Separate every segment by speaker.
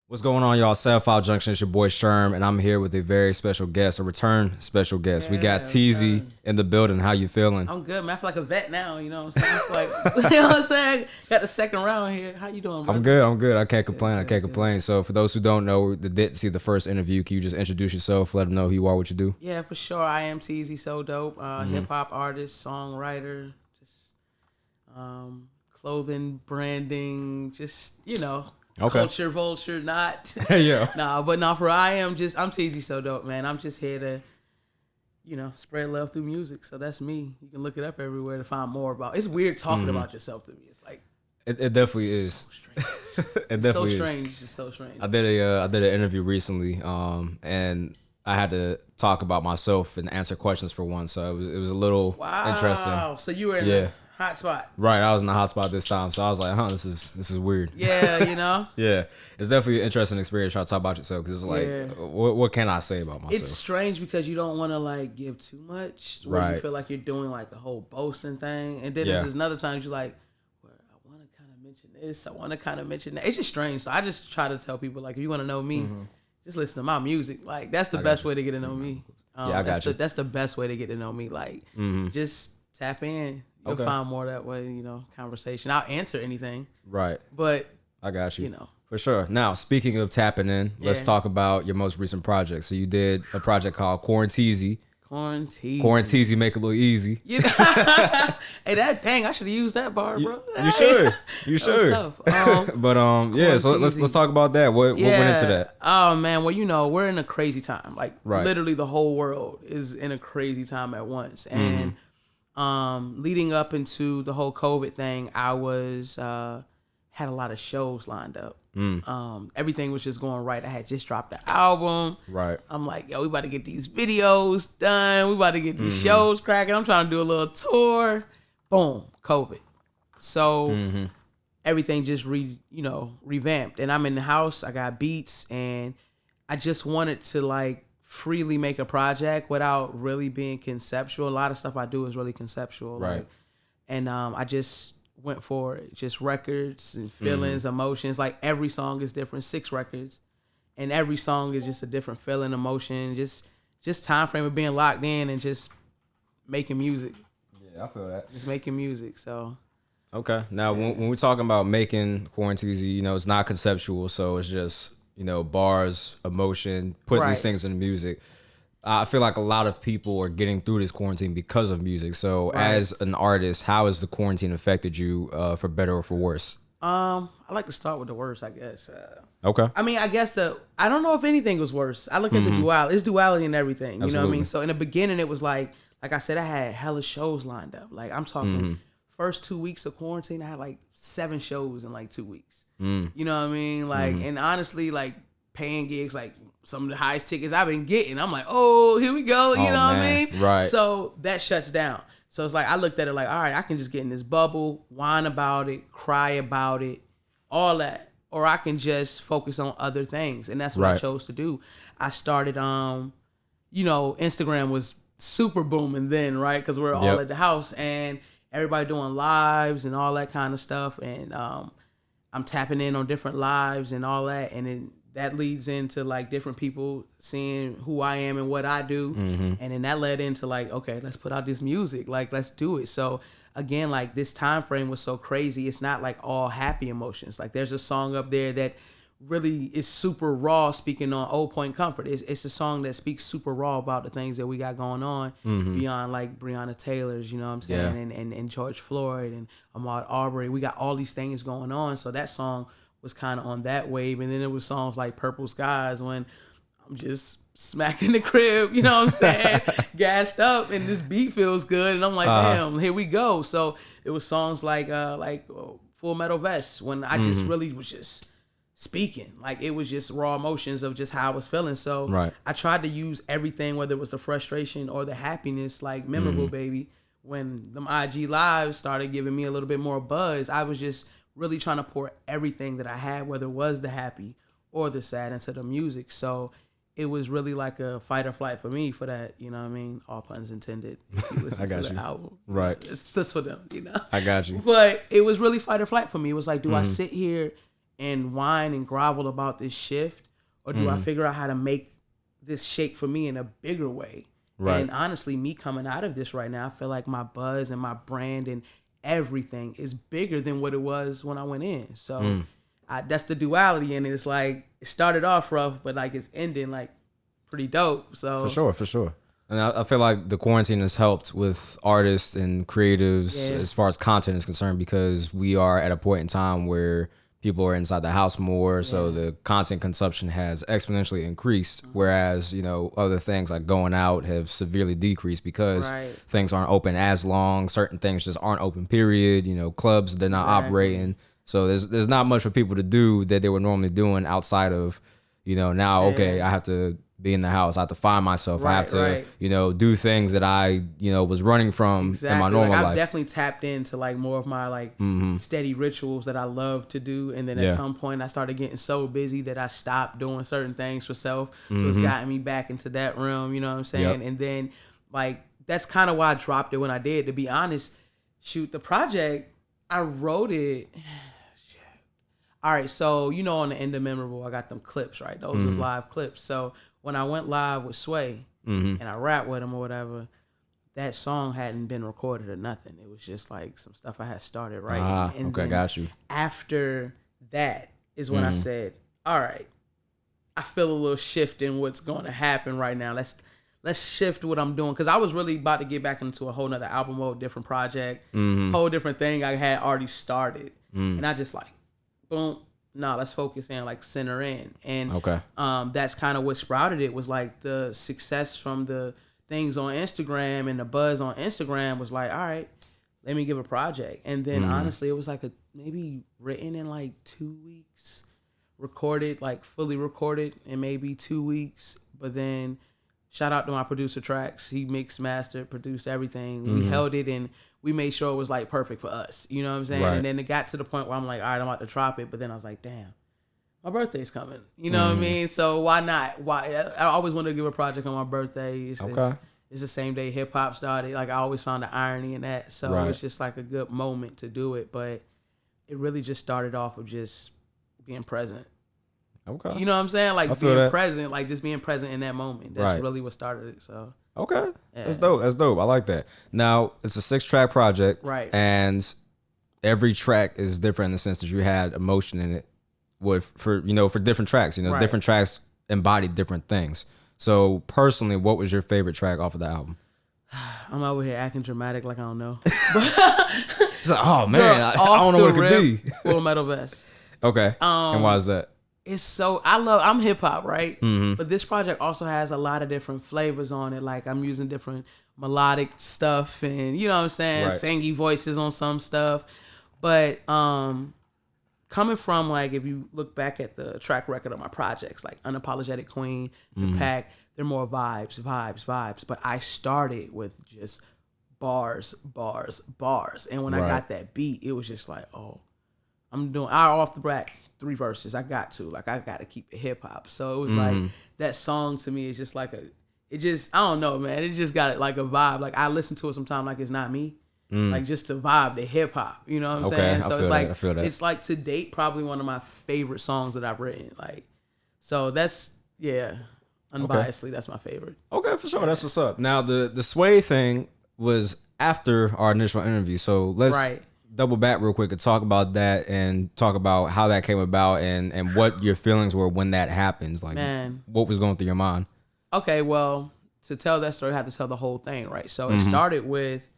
Speaker 1: What's going on, y'all? 75Junction, it's your boy Sherm, and I'm here with a very special guest, a return special guest. We got Teezy in the building. How you feeling?
Speaker 2: I'm good, man. I feel like a vet now, you know what I'm saying? You know what I'm saying? Got the second round here. How you doing, bro?
Speaker 1: I'm good. I can't complain. I can't complain. So for those who don't know, that didn't see the first interview, can you just introduce yourself, let them know who you are, what you do?
Speaker 2: Yeah, for sure. I am TeezySoDope, hip-hop artist, songwriter, just clothing, branding, just, culture vulture, not.
Speaker 1: Yeah.
Speaker 2: I'm TeezySoDope, man. I'm just here to, spread love through music. So that's me. You can look it up everywhere to find more about. It's weird talking about yourself to me. It's like
Speaker 1: it definitely is.
Speaker 2: So strange.
Speaker 1: It definitely
Speaker 2: so
Speaker 1: is.
Speaker 2: strange. It's just so strange.
Speaker 1: I did an interview recently, and I had to talk about myself and answer questions for one, so it was a little interesting.
Speaker 2: Wow. So you were in the hot spot.
Speaker 1: Right, I was in the hot spot this time, so I was like, this is weird.
Speaker 2: Yeah,
Speaker 1: Yeah, it's definitely an interesting experience trying to talk about yourself, because it's like, what can I say about myself?
Speaker 2: It's strange because you don't want to give too much, where you feel like you're doing a whole boasting thing, and then there's another times you're like, well, I want to kind of mention this, I want to kind of mention that. It's just strange. So I just try to tell people, if you want to know me, just listen to my music. That's the best way to get to know me. That's the best way to get to know me. Just tap in. You'll find more that way, conversation. I'll answer anything.
Speaker 1: Right.
Speaker 2: But
Speaker 1: I got you. For sure. Now, speaking of tapping in, let's talk about your most recent project. So you did a project called Quaranteezy. Quaranteezy, make it a little easy.
Speaker 2: Hey, I should have used that bar, bro.
Speaker 1: You should. You should.
Speaker 2: Tough.
Speaker 1: But so let's talk about that. What went into that?
Speaker 2: Oh man, well we're in a crazy time. Literally the whole world is in a crazy time at once. And leading up into the whole COVID thing, I was had a lot of shows lined up. Everything was just going right. I had just dropped the album.
Speaker 1: Right.
Speaker 2: I'm like, yo, we about to get these videos done. We about to get these shows cracking. I'm trying to do a little tour. Boom, COVID. So everything just revamped. And I'm in the house. I got beats, and I just wanted to freely make a project without really being conceptual. A lot of stuff I do is really conceptual.
Speaker 1: Right.
Speaker 2: And I just went for it. Just records and feelings, emotions. Every song is different. 6 records. And every song is just a different feeling, emotion. Just time frame of being locked in and just making music.
Speaker 1: Yeah, I feel that.
Speaker 2: Just making music, so.
Speaker 1: Okay. Now, when we're talking about making Quaranteezy, it's not conceptual, so it's just, bars, emotion, putting these things in music. I feel like a lot of people are getting through this quarantine because of music. So as an artist, how has the quarantine affected you for better or for worse?
Speaker 2: I like to start with the worst, I guess.
Speaker 1: Okay.
Speaker 2: I mean, I guess I don't know if anything was worse. I look at the duality. It's duality in everything.
Speaker 1: Absolutely.
Speaker 2: You know what I mean? So in the beginning, it was like I said, I had hella shows lined up. I'm talking first 2 weeks of quarantine, I had 7 shows in 2 weeks. You know what I mean? And honestly, paying gigs, some of the highest tickets I've been getting, I'm like, oh, here we go. You know what I mean?
Speaker 1: Right.
Speaker 2: So that shuts down. So it's I looked at it all right, I can just get in this bubble, whine about it, cry about it, all that. Or I can just focus on other things. And that's what I chose to do. I started, Instagram was super booming then, right? Because we're all at the house and everybody doing lives and all that kind of stuff. And I'm tapping in on different lives and all that. And then that leads into different people seeing who I am and what I do. And then that led into okay, let's put out this music. Let's do it. So again, this time frame was so crazy. It's not all happy emotions. There's a song up there that really is super raw, speaking on Old Point Comfort. It's a song that speaks super raw about the things that we got going on beyond Breonna Taylor's, you know what I'm saying? And George Floyd and Ahmaud Arbery. We got all these things going on. So that song was kind of on that wave. And then there was songs like Purple Skies when I'm just smacked in the crib, you know what I'm saying? Gassed up and this beat feels good. And I'm like, damn, here we go. So it was songs like Full Metal Vest when I just really was just speaking. It was just raw emotions of just how I was feeling. So I tried to use everything, whether it was the frustration or the happiness, Memorable Baby. When them IG lives started giving me a little bit more buzz, I was just really trying to pour everything that I had, whether it was the happy or the sad, into the music. So it was really a fight or flight for me for that, you know what I mean? All puns intended. If you listen to the album.
Speaker 1: Right.
Speaker 2: It's just for them,
Speaker 1: I got you.
Speaker 2: But it was really fight or flight for me. It was do I sit here and whine and grovel about this shift, or do I figure out how to make this shake for me in a bigger way? Right. And honestly, me coming out of this right now, I feel like my buzz and my brand and everything is bigger than what it was when I went in. So that's the duality, and it's like it started off rough, but like it's ending like pretty dope. So
Speaker 1: for sure. And I feel like the quarantine has helped with artists and creatives as far as content is concerned, because we are at a point in time where people are inside the house more, so the content consumption has exponentially increased, whereas, you know, other things like going out have severely decreased because things aren't open as long. Certain things just aren't open, period. You know, clubs, they're not operating. So there's not much for people to do that they were normally doing outside of, you know, now, okay, I have to be in the house. I have to find myself. I have to, you know, do things that I, you know, was running from in my normal life.
Speaker 2: I've definitely tapped into like more of my like steady rituals that I love to do. And then at some point I started getting so busy that I stopped doing certain things for self. So it's gotten me back into that realm, you know what I'm saying? And then like, that's kind of why I dropped it when I did. To be honest, shoot, the project, I wrote it. All right, so you know on the end of Memorable, I got them clips, right? Those was live clips. So when I went live with Sway and I rapped with him or whatever, that song hadn't been recorded or nothing. It was just like some stuff I had started writing. And
Speaker 1: okay, got you.
Speaker 2: After that is when I said, all right, I feel a little shift in what's going to happen right now. Let's shift what I'm doing, because I was really about to get back into a whole nother album mode, different project, whole different thing I had already started. And I just like, boom, let's focus in, like center in. And that's kind of what sprouted it, was like the success from the things on Instagram and the buzz on Instagram was like, all right, let me give a project. And then honestly, it was like maybe written in like 2 weeks, recorded, like fully recorded in maybe 2 weeks. But then shout out to my producer Trax. He mixed, mastered, produced everything. We held it and we made sure it was like perfect for us. You know what I'm saying? And then it got to the point where I'm like, all right, I'm about to drop it. But then I was like, damn, my birthday's coming. You know what I mean? So why not? Why? I always wanted to give a project on my birthday. It's the same day hip hop started. Like I always found the irony in that. So it was just like a good moment to do it. But it really just started off with just being present. Okay. You know what I'm saying? Like being present, like just being present in that moment. That's really what started it. So
Speaker 1: okay. That's dope. That's dope. I like that. Now, it's a 6-track project. Right. And every track is different in the sense that you had emotion in it for different tracks. You know, different tracks embody different things. So personally, what was your favorite track off of the album?
Speaker 2: I'm over here acting dramatic like I don't know.
Speaker 1: It's like, oh man, I don't know what it could be.
Speaker 2: Full Metal Vest.
Speaker 1: Okay. And why is that?
Speaker 2: It's so, I'm hip hop, right? But this project also has a lot of different flavors on it. Like I'm using different melodic stuff and, you know what I'm saying, singy voices on some stuff. But coming from, like, if you look back at the track record of my projects, like Unapologetic Queen, The Pack, they're more vibes. But I started with just bars. And when I got that beat, it was just like, oh, I'm doing, off the back, 3 verses. I got to keep it hip hop. So it was like that song to me is just like I don't know, man. It just got like a vibe. Like I listen to it sometimes like it's not me. Like just to vibe the hip hop. You know what I'm saying? So it's like it's like to date probably one of my favorite songs that I've written. Like so that's unbiasedly that's my favorite. Okay, for sure. That's what's up.
Speaker 1: Now the Sway thing was after our initial interview. So let's double back real quick and talk about that and talk about how that came about and what your feelings were when that happened. Like, man, what was going through your mind?
Speaker 2: Okay, well, to tell that story, I have to tell the whole thing, right? So it started with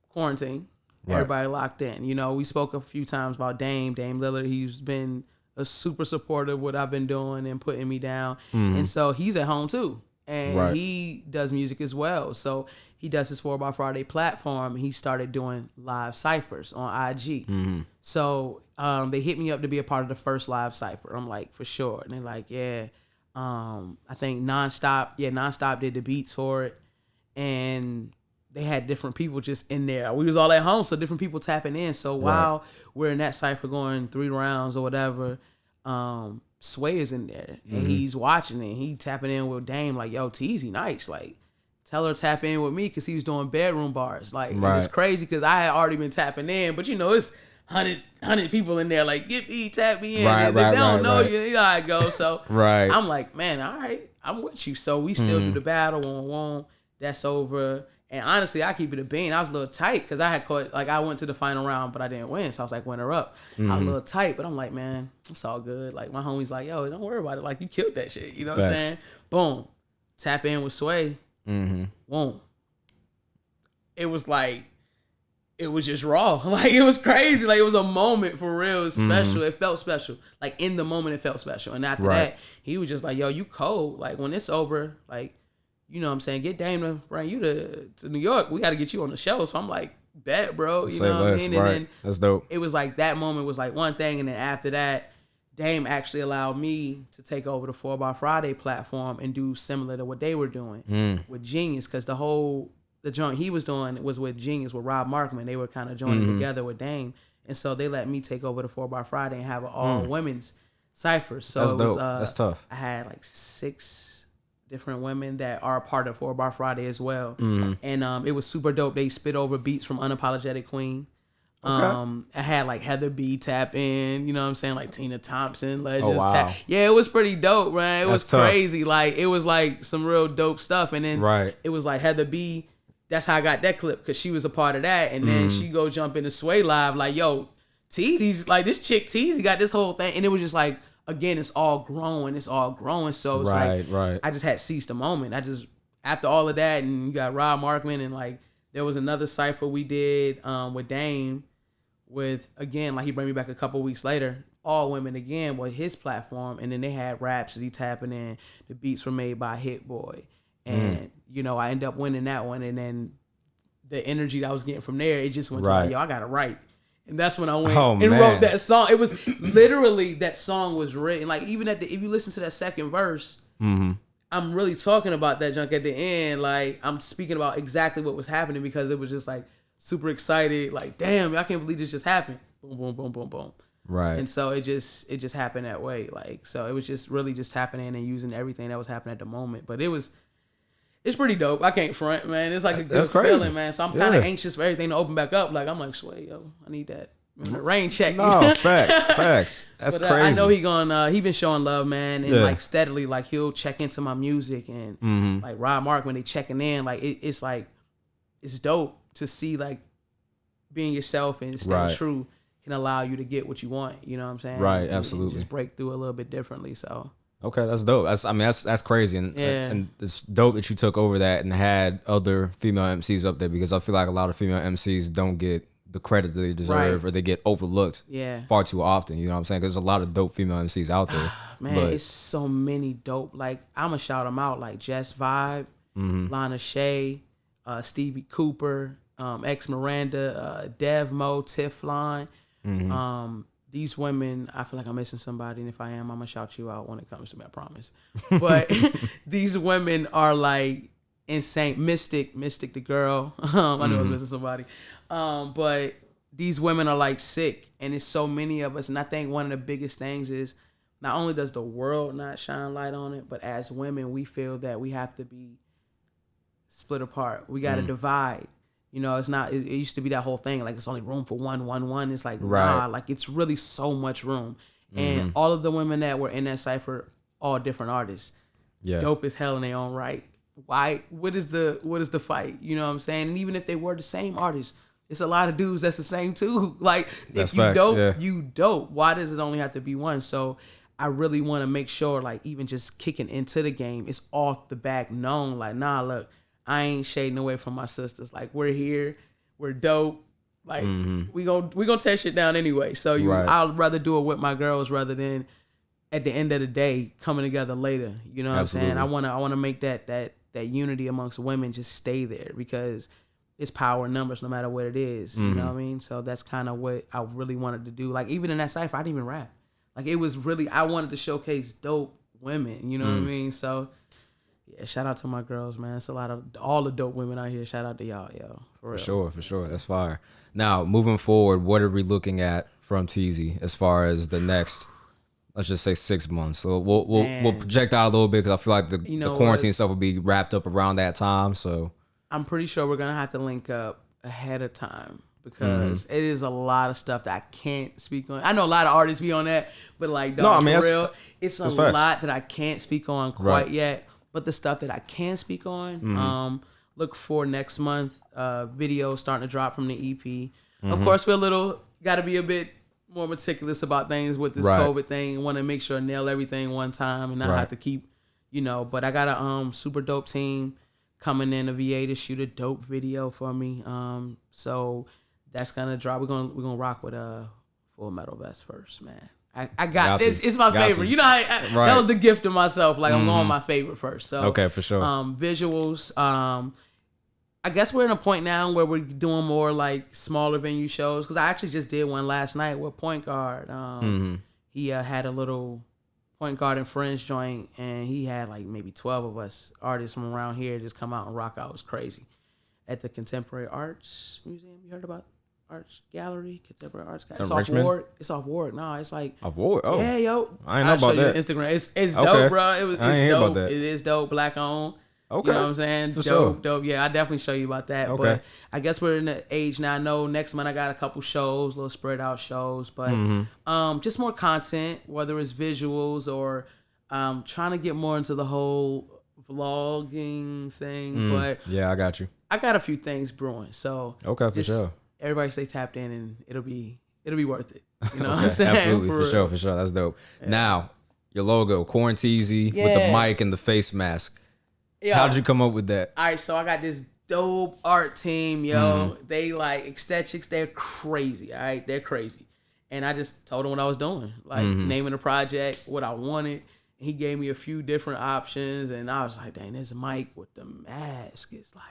Speaker 2: quarantine. Everybody locked in. You know, we spoke a few times about Dame Lillard. He's been a super supportive of what I've been doing and putting me down. And so he's at home too. And he does music as well. So he does his 4 by Friday platform. He started doing live ciphers on IG. So they hit me up to be a part of the first live cipher. I'm like, for sure. And they're like, I think Nonstop did the beats for it. And they had different people just in there. We was all at home, so different people tapping in. So while we're in that cipher going 3 rounds or whatever, Sway is in there. And he's watching it. He tapping in with Dame like, yo, Teezy, nice. Like, tell her to tap in with me because he was doing bedroom bars. Like, it was crazy because I had already been tapping in. But, you know, it's 100 people in there like, get me, tap me in.
Speaker 1: Right,
Speaker 2: and they
Speaker 1: right,
Speaker 2: don't
Speaker 1: right,
Speaker 2: know
Speaker 1: right.
Speaker 2: you know how it goes. So
Speaker 1: Right.
Speaker 2: I'm like, man, all right, I'm with you. So we still do the battle. Won. That's over. And honestly, I keep it a bean. I was a little tight because I had caught, like, I went to the final round, but I didn't win. So I was like, winner up. I was a little tight, but I'm like, man, it's all good. Like, my homie's like, yo, don't worry about it. Like, you killed that shit. You know what I'm saying? Boom. Tap in with Sway. Boom. It was like, it was just raw. Like, it was crazy. Like, it was a moment for real. It was special. It felt special. Like, in the moment, it felt special. And after that, he was just like, yo, you cold. Like, when it's over, like, you know what I'm saying? Get Dame to bring you to New York. We got to get you on the show. So I'm like, bet, bro. You know what I mean? And then
Speaker 1: that's dope.
Speaker 2: It was like that moment was like one thing. And then after that, Dame actually allowed me to take over the 4x Friday platform and do similar to what they were doing with Genius. Because the joint he was doing was with Genius, with Rob Markman. They were kind of joining together with Dame. And so they let me take over the 4x Friday and have an all women's cipher. So
Speaker 1: that's
Speaker 2: it was,
Speaker 1: dope. That's tough.
Speaker 2: I had like 6 different women that are a part of 4x Friday as well. And it was super dope. They spit over beats from Unapologetic Queen. I had like Heather B tap in, you know what I'm saying? Like Tina Thompson, Legends tap. Yeah, it was pretty dope, man. It was crazy. Like, it was like some real dope stuff. And then it was like Heather B, that's how I got that clip, because she was a part of that. And then she go jump into Sway Live like, yo, Teezy's like, this chick Teezy got this whole thing. And it was just like, again, it's all growing. So it's like, I just had seized the moment. After all of that, and you got Rob Markman, and like, there was another cypher we did with Dame, with, again, like, he brought me back a couple weeks later, all women again with his platform. And then they had Rhapsody tapping in. The beats were made by Hit Boy. And, you know, I ended up winning that one. And then the energy that I was getting from there, it just went to like, yo, I got to write. And that's when I went and wrote that song. It was literally, that song was written. Like, even if you listen to that second verse, I'm really talking about that junk at the end. Like, I'm speaking about exactly what was happening, because it was just like super excited. Like, damn, I can't believe this just happened. Boom, boom, boom, boom, boom.
Speaker 1: Right.
Speaker 2: And so it just happened that way. Like, so it was just really just happening and using everything that was happening at the moment. But it's pretty dope. I can't front, man. It's like a good feeling, man. So I'm kind of anxious for everything to open back up. Like, I'm like, Sway, yo, I need that rain check.
Speaker 1: No, facts. That's
Speaker 2: but,
Speaker 1: crazy.
Speaker 2: I know he been showing love, man, and like steadily, like, he'll check into my music, and like Rob Mark, when they checking in, like, it's like, it's dope to see, like, being yourself and staying true can allow you to get what you want. You know what I'm saying?
Speaker 1: Right, absolutely.
Speaker 2: And just break through a little bit differently. So.
Speaker 1: Okay, that's dope. That's crazy, and it's dope that you took over that and had other female MCs up there, because I feel like a lot of female MCs don't get the credit that they deserve, or they get overlooked far too often. You know what I'm saying? Because there's a lot of dope female MCs out there.
Speaker 2: Man, it's so many dope. Like, I'm gonna shout them out, like Jess Vibe, Lana Shay, Stevie Cooper, X Miranda, Dev Mo, Tiflon. These women, I feel like I'm missing somebody, and if I am, I'm gonna shout you out when it comes to me, I promise. But these women are like insane. Mystic the girl. I know I was missing somebody. But these women are like sick, and it's so many of us. And I think one of the biggest things is, not only does the world not shine light on it, but as women, we feel that we have to be split apart. We got to divide. You know, it's not. It used to be that whole thing, like, it's only room for one. It's like, nah, like, it's really so much room. And all of the women that were in that cipher, all different artists. Dope as hell in their own right. Why? What is the fight? You know what I'm saying? And even if they were the same artists, it's a lot of dudes that's the same too. Like,
Speaker 1: that's
Speaker 2: if you
Speaker 1: facts,
Speaker 2: dope, you dope. Why does it only have to be one? So I really want to make sure, like, even just kicking into the game, it's off the back known. Like, nah, look, I ain't shading away from my sisters. Like, we're here, we're dope. Like, we gonna tear shit down anyway. So I'd rather do it with my girls rather than at the end of the day coming together later. You know what I'm saying? I wanna make that unity amongst women just stay there, because it's power in numbers no matter what it is. You know what I mean? So that's kind of what I really wanted to do. Like, even in that cipher, I didn't even rap. Like, it was really, I wanted to showcase dope women. You know what I mean? So. Yeah, shout out to my girls, man. It's a lot of all the dope women out here. Shout out to y'all, yo. For real. For sure. That's fire.
Speaker 1: Now, moving forward, what are we looking at from Teezy as far as the next, let's just say, 6 months? So we'll project out a little bit, because I feel like the quarantine stuff will be wrapped up around that time. So
Speaker 2: I'm pretty sure we're gonna have to link up ahead of time. because it is a lot of stuff that I can't speak on. I know a lot of artists be on that, but like, dog,
Speaker 1: No, I mean,
Speaker 2: for real, it's a
Speaker 1: facts.
Speaker 2: lot that I can't speak on quite yet. But the stuff that I can speak on, look for next month. Video starting to drop from the EP. Of course, we're got to be a bit more meticulous about things with this COVID thing. Want to make sure I nail everything one time and not have to keep, But I got a super dope team coming in a VA to shoot a dope video for me. So that's gonna drop. We're gonna rock with a Full Metal Vest first, man. I got this. It's my favorite. You know, that was the gift of myself. Like I'm going my favorite first. So
Speaker 1: okay, for sure.
Speaker 2: Visuals. I guess we're in a point now where we're doing more like smaller venue shows. Because I actually just did one last night with Point Guard. He had a little Point Guard and Friends joint, and he had like maybe 12 of us artists from around here just come out and rock out. It was crazy. At the Contemporary Arts Museum. You heard about Arts Gallery? Contemporary Arts Gallery. It's off Ward. It's off Ward. No, it's like
Speaker 1: off Ward. Oh,
Speaker 2: yeah, yo.
Speaker 1: I ain't know about that.
Speaker 2: Instagram. It's dope, bro. It's dope. It is dope. Black owned.
Speaker 1: Okay.
Speaker 2: You know what I'm saying?
Speaker 1: For
Speaker 2: dope. Yeah, I definitely show you about that.
Speaker 1: Okay.
Speaker 2: But I guess we're in the age now. I know next month I got a couple shows, little spread out shows, but just more content, whether it's visuals or trying to get more into the whole vlogging thing. But
Speaker 1: yeah, I got you.
Speaker 2: I got a few things brewing. So
Speaker 1: okay, for sure.
Speaker 2: Everybody stay tapped in and it'll be worth it. You know what I'm saying?
Speaker 1: Absolutely, for sure. That's dope. Yeah. Now, your logo, Quaranteezy with the mic and the face mask. Yo, how'd you come up with that?
Speaker 2: All right, so I got this dope art team, yo. They like aesthetics, they're crazy, all right? They're crazy. And I just told them what I was doing, like naming the project, what I wanted. And he gave me a few different options, and I was like, dang, this mic with the mask is like...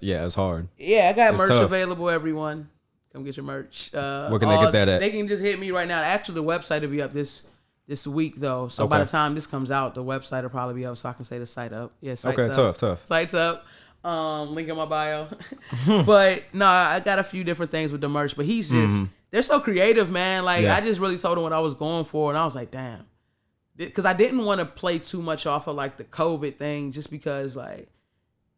Speaker 1: it's hard.
Speaker 2: Yeah, I got merch available, everyone. Come get your merch.
Speaker 1: Where can they get that at?
Speaker 2: They can just hit me right now. Actually, the website will be up this week though. So by the time this comes out, the website will probably be up, so I can say the site up. Yeah, site's up.
Speaker 1: Tough.
Speaker 2: Site's up. Link in my bio. But no, I got a few different things with the merch. But he's just they're so creative, man. Like I just really told him what I was going for, and I was like, damn, because I didn't want to play too much off of like the COVID thing, just because like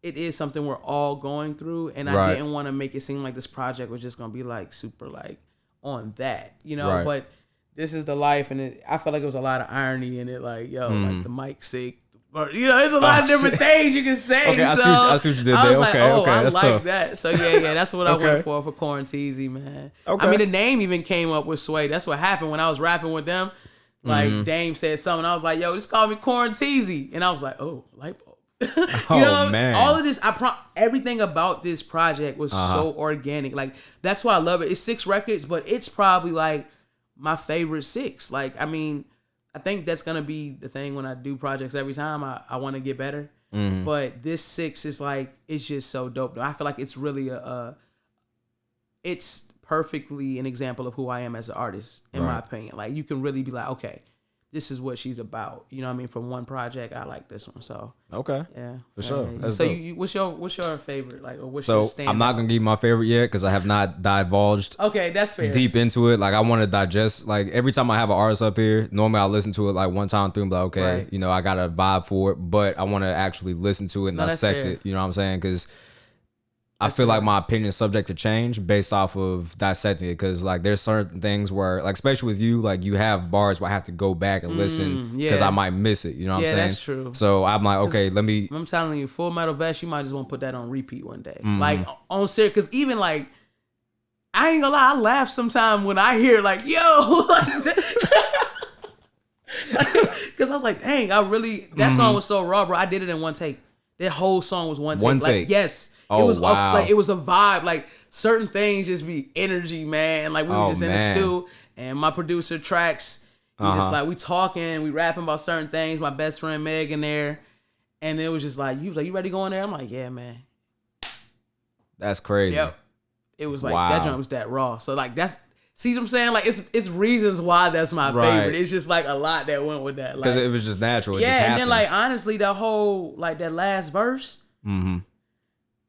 Speaker 2: it is something we're all going through, and I didn't want to make it seem like this project was just gonna be like super like on that, But this is the life, and I felt like it was a lot of irony in it. Like, yo, like the mic sick, or there's a lot of different things you can say.
Speaker 1: Okay,
Speaker 2: so
Speaker 1: I see what you did there.
Speaker 2: Like,
Speaker 1: I
Speaker 2: like
Speaker 1: tough.
Speaker 2: that. So yeah, that's what I went for Quaranteezy, man. Okay. I mean, the name even came up with Suede. That's what happened when I was rapping with them. Like Dame said something, I was like, yo, just call me Quaranteezy, and I was like, oh, light bulb.
Speaker 1: Man,
Speaker 2: all of this, everything about this project was so organic. Like, that's why I love it. It's 6 records, but it's probably like my favorite 6. Like, I mean, I think that's gonna be the thing when I do projects. Every time I want to get better, but this 6 is like, it's just so dope. I feel like it's really it's perfectly an example of who I am as an artist, in my opinion. Like, you can really be like, okay, this is what she's about. You know what I mean? From one project, I like this one. So yeah,
Speaker 1: for sure.
Speaker 2: Yeah. So what's your favorite? Like, or what's your standout?
Speaker 1: I'm not gonna give you my favorite yet because I have not divulged.
Speaker 2: Okay, that's fair.
Speaker 1: Deep into it. Like, I want to digest. Like, every time I have an artist up here, normally I listen to it like one time through and be like, okay, I got a vibe for it, but I want to actually listen to it and dissect it. You know what I'm saying? Because I feel like my opinion is subject to change based off of dissecting it, because like there's certain things where, like, especially with you, like you have bars where I have to go back and listen because I might miss it. You know what I'm saying? Yeah, that's
Speaker 2: true.
Speaker 1: So I'm like, okay, let me.
Speaker 2: I'm telling you, Full Metal Vest, you might just want to put that on repeat one day, like on serious. Because even like, I ain't gonna lie, I laugh sometimes when I hear like, yo, because I was like, dang, I really that song was so raw, bro. I did it in one take. That whole song was one take.
Speaker 1: One take.
Speaker 2: Like, yes.
Speaker 1: Oh,
Speaker 2: it was
Speaker 1: wow.
Speaker 2: Like, it was a vibe. Like, certain things just be energy, man. Like, we were just in the stew, and my producer Trax, he just like, we talking, we rapping about certain things. My best friend Meg in there, and it was just like, you ready to go in there? I'm like, yeah, man.
Speaker 1: That's crazy.
Speaker 2: Yep. It was like that joint was that raw. So like, see what I'm saying? Like, it's reasons why that's my favorite. It's just like a lot that went with that.
Speaker 1: Because it was just natural. It
Speaker 2: yeah,
Speaker 1: just
Speaker 2: and
Speaker 1: happened.
Speaker 2: then like, honestly, the whole like that last verse.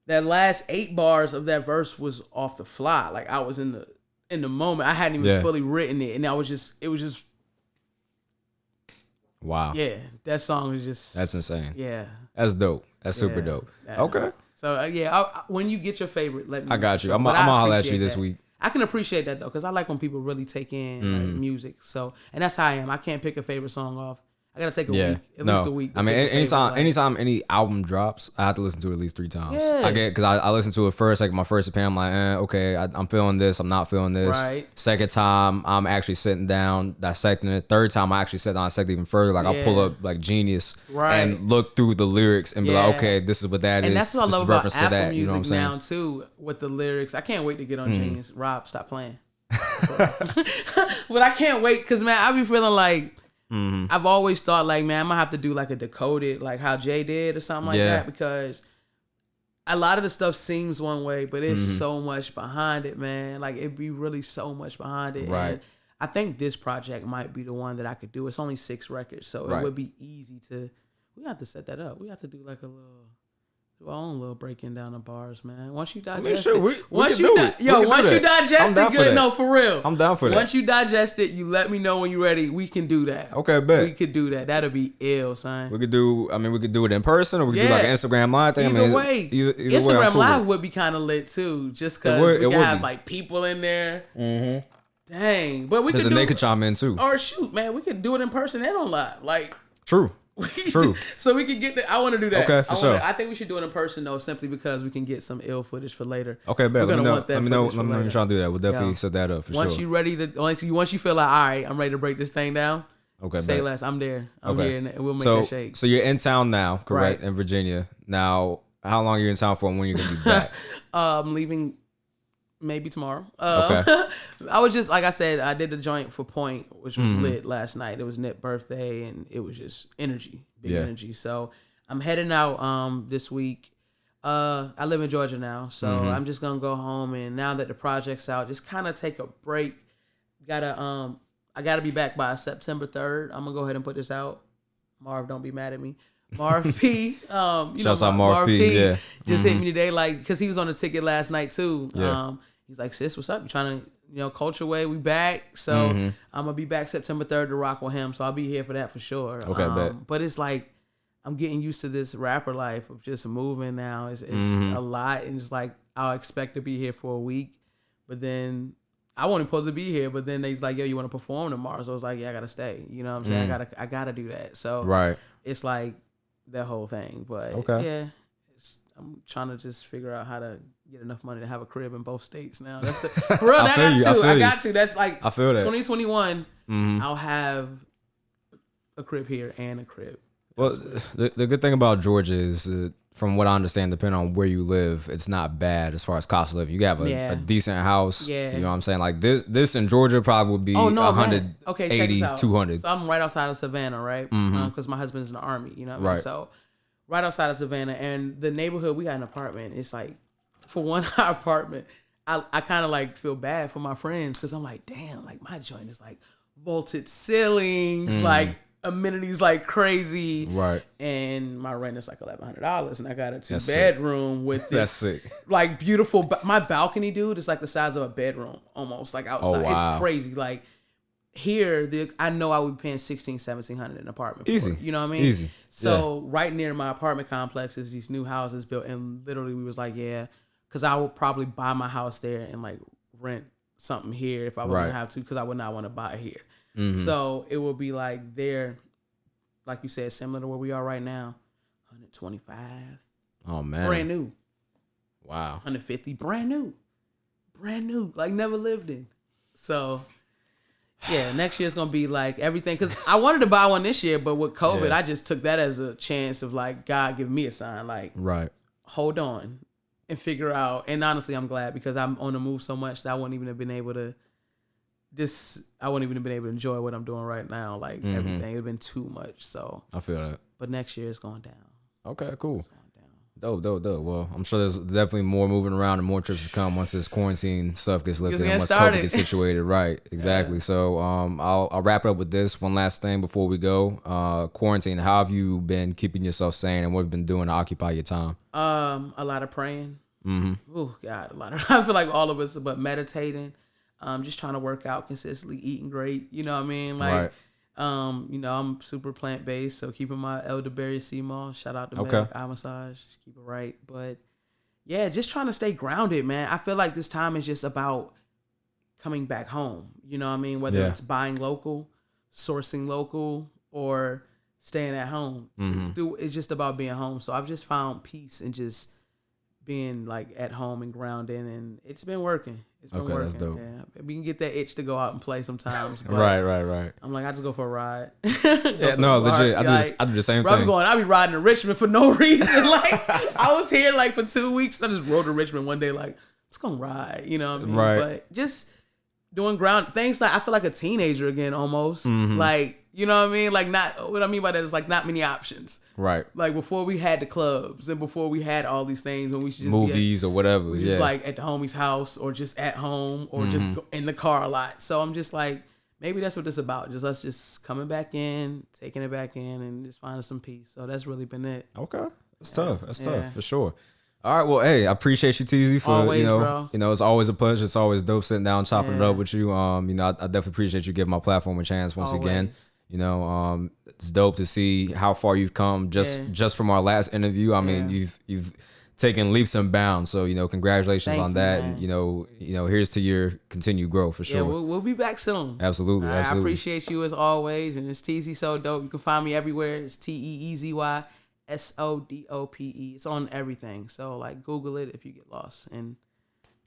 Speaker 2: That last 8 bars of that verse was off the fly. Like, I was in the moment. I hadn't even fully written it, and it was just
Speaker 1: wow.
Speaker 2: Yeah, that song was just,
Speaker 1: that's insane.
Speaker 2: Yeah,
Speaker 1: that's dope. That's super dope.
Speaker 2: Yeah.
Speaker 1: Okay.
Speaker 2: So yeah, when you get your favorite, let me know.
Speaker 1: I got you. I'm gonna holler at you this week.
Speaker 2: I can appreciate that though, because I like when people really take in like, music. So, and that's how I am. I can't pick a favorite song off. I gotta take a week, at least a week.
Speaker 1: I mean, anytime any album drops, I have to listen to it at least 3 times.
Speaker 2: Yeah.
Speaker 1: Because I listen to it first, like my first opinion. I'm like, okay, I'm feeling this. I'm not feeling this.
Speaker 2: Right.
Speaker 1: Second time, I'm actually sitting down dissecting it. Third time, I actually sit down and dissect even further. Like I'll pull up like Genius and look through the lyrics and be like, okay, this is what that is.
Speaker 2: And that's what I love about Apple Music
Speaker 1: you know what I'm saying?
Speaker 2: now too, with the lyrics. I can't wait to get on Genius. Rob, stop playing. But I can't wait because man, I be feeling like. I've always thought like, man, I'm gonna have to do like a decoded, like how Jay did or something like that, because a lot of the stuff seems one way, but it's so much behind it, man. Like it'd be really so much behind it.
Speaker 1: Right.
Speaker 2: And I think this project might be the one that I could do. It's only 6 records, so it would be easy to. We have to set that up. We have to do like a little. Our own little breaking down the bars, man. Once you digest it, once you digest it, good. No, for real.
Speaker 1: I'm down for that.
Speaker 2: Once you digest it, you let me know when you're ready. We can do that.
Speaker 1: Okay, bet.
Speaker 2: We could do that. That'll be ill, son.
Speaker 1: We could do it in person, or we could do like an Instagram live thing.
Speaker 2: Either way, Instagram live would be kind of lit too, just because we could have like people in there. Dang, but we could.
Speaker 1: They could chime in too.
Speaker 2: Or shoot, man, we could do it in person and on live. Like
Speaker 1: true. True.
Speaker 2: So we can get I want to do that.
Speaker 1: Okay, for sure.
Speaker 2: I think we should do it in person though, simply because we can get some ill footage for later.
Speaker 1: Okay, bet. Let me know. Let me try to do that. We'll definitely set that up for sure.
Speaker 2: Once you ready to, once you feel like, all right, I'm ready to break this thing down.
Speaker 1: Okay,
Speaker 2: say less. I'm there. I'm here, and we'll make that shake.
Speaker 1: So you're in town now, correct? In Virginia. Now, how long are you in town for, and when you're gonna be back?
Speaker 2: I'm leaving. Maybe tomorrow.
Speaker 1: Okay.
Speaker 2: I was just, like I said, I did the joint for Point, which was lit last night. It was Nip's birthday, and it was just energy, big energy. So I'm heading out this week. I live in Georgia now, so I'm just gonna go home, and now that the project's out, just kind of take a break. I gotta be back by September 3rd. I'm gonna go ahead and put this out. Marv, don't be mad at me. Marv P.
Speaker 1: Shouts out Marv P. Yeah.
Speaker 2: Just hit me today, like, because he was on the ticket last night too.
Speaker 1: Yeah.
Speaker 2: He's like, sis, what's up? You trying to, Culture Way, we back. So I'm gonna be back September 3rd to rock with him. So I'll be here for that for sure.
Speaker 1: Okay, bet.
Speaker 2: But it's like I'm getting used to this rapper life of just moving now. It's a lot, and it's like I'll expect to be here for a week, but then I wasn't supposed to be here. But then they's like, yo, you want to perform tomorrow? So I was like, yeah, I gotta stay. You know what I'm saying? I gotta do that. So it's like that whole thing. But yeah, I'm trying to just figure out how to get enough money to have a crib in both states now. That's the for real. I got to. That's like
Speaker 1: I feel that
Speaker 2: 2021. I'll have a crib here and a crib.
Speaker 1: Well, the good thing about Georgia is, from what I understand, depending on where you live, it's not bad as far as cost of living. You have a decent house.
Speaker 2: Yeah.
Speaker 1: You know what I'm saying? Like this in Georgia probably would be 100,
Speaker 2: okay,
Speaker 1: 80, 200.
Speaker 2: So I'm right outside of Savannah, right? Because my husband's in the Army. You know what I mean? So right outside of Savannah, and the neighborhood, we got an apartment. It's like, for one apartment, I kind of like feel bad for my friends, because I'm like, damn, like my joint is like vaulted ceilings, like amenities like crazy,
Speaker 1: right?
Speaker 2: And my rent is like $1,100, and I got a 2-bedroom with this
Speaker 1: sick.
Speaker 2: Like beautiful. My balcony, dude, is like the size of a bedroom almost, like outside.
Speaker 1: Oh, wow.
Speaker 2: It's crazy. Like here, I know I would be paying $1,600-$1,700 in an apartment.
Speaker 1: Easy,
Speaker 2: you know what I mean?
Speaker 1: Easy.
Speaker 2: So right near my apartment complex is these new houses built, and literally we was like, yeah, because I would probably buy my house there and like rent something here if I was gonna have to, because I would not want to buy here. So it will be like there, like you said, similar to where we are right now, 125.
Speaker 1: Oh man,
Speaker 2: brand new.
Speaker 1: Wow,
Speaker 2: 150, brand new, like never lived in. So yeah, next year's gonna be like everything, because I wanted to buy one this year, but with COVID, I just took that as a chance of like God giving me a sign, like hold on and figure out. And honestly, I'm glad, because I'm on the move so much that I wouldn't even have been able to. I wouldn't even have been able to enjoy what I'm doing right now. Like everything, it'd been too much. So
Speaker 1: I feel that.
Speaker 2: But next year it's going down.
Speaker 1: Okay, cool. Dope. Well, I'm sure there's definitely more moving around and more trips to come once this quarantine stuff gets lifted and once COVID gets situated. Right, exactly. So I'll wrap it up with this one last thing before we go. Quarantine, how have you been keeping yourself sane, and what have you been doing to occupy your time?
Speaker 2: A lot of praying. Oh God, a lot of. I feel like all of us, but meditating. Just trying to work out consistently, eating great. You know what I mean? Like, I'm super plant-based, so keeping my elderberry sea moss. Shout out to Meg, eye massage. Keep it right. But yeah, just trying to stay grounded, man. I feel like this time is just about coming back home. You know what I mean? Whether it's buying local, sourcing local, or staying at home. It's just about being home. So I've just found peace in just being like at home and grounded, and it's been working. It's been working. That's dope. Yeah, we can get that itch to go out and play sometimes. But
Speaker 1: right.
Speaker 2: I'm like, I just go for a ride.
Speaker 1: Yeah, no, legit. I do the same thing.
Speaker 2: I be riding to Richmond for no reason. Like I was here like for 2 weeks. I just rode to Richmond one day. Like just gonna ride. You know what I mean?
Speaker 1: Right.
Speaker 2: But just doing ground things. Like I feel like a teenager again, almost. Like. You know what I mean? Like not what I mean by that is like not many options.
Speaker 1: Right.
Speaker 2: Like before we had the clubs and before we had all these things when we should just
Speaker 1: movies or whatever.
Speaker 2: We just like at the homie's house or just at home or just in the car a lot. So I'm just like, maybe that's what it's about. Just us just coming back in, taking it back in, and just finding some peace. So that's really been it.
Speaker 1: Okay. That's tough. That's tough for sure. All right, well, hey, I appreciate you, Teezy, for
Speaker 2: always, bro.
Speaker 1: It's always a pleasure. It's always dope sitting down, chopping it up with you. I definitely appreciate you giving my platform a chance once again. It's dope to see how far you've come just from our last interview. I mean, you've taken leaps and bounds. So, congratulations on that. Man. And, here's to your continued growth for sure.
Speaker 2: Yeah, we'll be back soon.
Speaker 1: Absolutely.
Speaker 2: I appreciate you as always. And it's TeezySoDope. You can find me everywhere. It's TeezySoDope. It's on everything. So, like, Google it if you get lost. And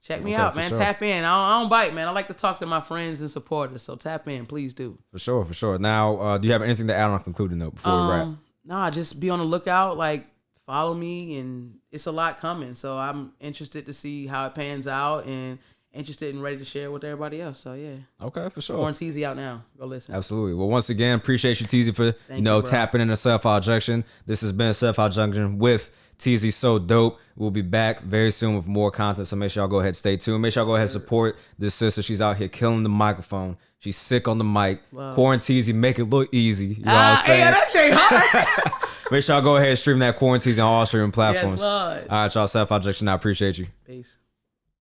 Speaker 2: check me out, man. Sure. Tap in. I don't bite, man. I like to talk to my friends and supporters. So tap in, please do.
Speaker 1: For sure. Now, do you have anything to add on a concluding note before we wrap?
Speaker 2: Nah, just be on the lookout. Like, follow me, and it's a lot coming. So I'm interested to see how it pans out, and interested and ready to share with everybody else. So yeah.
Speaker 1: Okay, for sure.
Speaker 2: Quaranteezy out now. Go listen.
Speaker 1: Absolutely. Well, once again, appreciate you, Teezy, for tapping into 75Junction. This has been 75Junction with TeezySoDope. We'll be back very soon with more content, so make sure y'all go ahead and stay tuned. Make sure y'all go ahead and support this sister. She's out here killing the microphone. She's sick on the mic. Wow. Quaranteezy, make it look easy. You know what I'm saying?
Speaker 2: Yeah, that shit hard.
Speaker 1: Make sure y'all go ahead and stream that Quaranteezy on all streaming platforms.
Speaker 2: Yes, Lord.
Speaker 1: All right, y'all. 75Junction. I appreciate you.
Speaker 2: Peace.